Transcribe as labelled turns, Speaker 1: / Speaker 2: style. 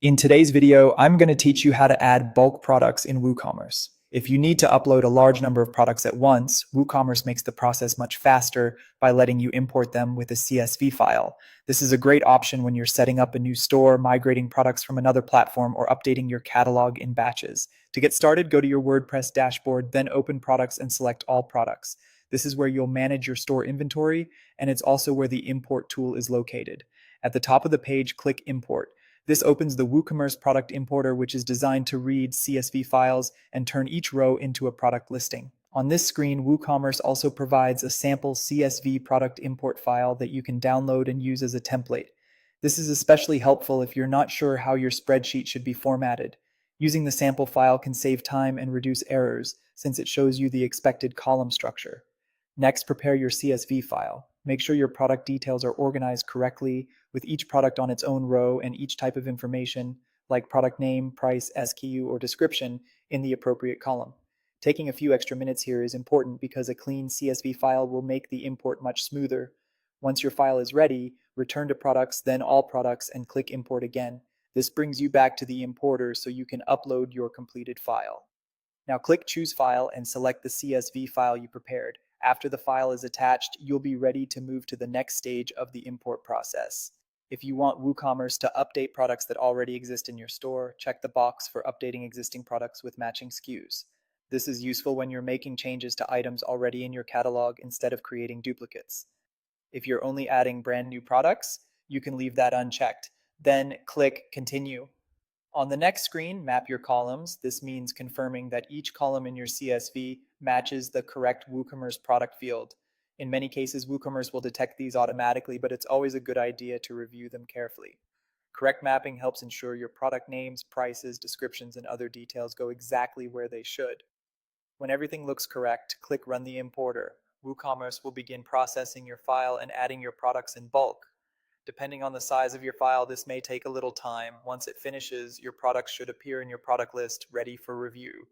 Speaker 1: In today's video, I'm going to teach you how to add bulk products in WooCommerce. If you need to upload a large number of products at once, WooCommerce makes the process much faster by letting you import them with a CSV file. This is a great option when you're setting up a new store, migrating products from another platform, or updating your catalog in batches. To get started, go to your WordPress dashboard, then open Products and select All Products. This is where you'll manage your store inventory, and it's also where the import tool is located. At the top of the page, click Import. This opens the WooCommerce product importer, which is designed to read CSV files and turn each row into a product listing. On this screen, WooCommerce also provides a sample CSV product import file that you can download and use as a template. This is especially helpful if you're not sure how your spreadsheet should be formatted. Using the sample file can save time and reduce errors, since it shows you the expected column structure. Next, prepare your CSV file. Make sure your product details are organized correctly, with each product on its own row and each type of information, like product name, price, SKU, or description, in the appropriate column. Taking a few extra minutes here is important because a clean CSV file will make the import much smoother. Once your file is ready, return to Products, then All Products, and click Import again. This brings you back to the importer so you can upload your completed file. Now click Choose File and select the CSV file you prepared. After the file is attached, you'll be ready to move to the next stage of the import process. If you want WooCommerce to update products that already exist in your store, check the box for updating existing products with matching SKUs. This is useful when you're making changes to items already in your catalog instead of creating duplicates. If you're only adding brand new products, you can leave that unchecked. Then click Continue. On the next screen, map your columns. This means confirming that each column in your CSV matches the correct WooCommerce product field. In many cases, WooCommerce will detect these automatically, but it's always a good idea to review them carefully. Correct mapping helps ensure your product names, prices, descriptions, and other details go exactly where they should. When everything looks correct, click Run the Importer. WooCommerce will begin processing your file and adding your products in bulk. Depending on the size of your file, this may take a little time. Once it finishes, your products should appear in your product list, ready for review.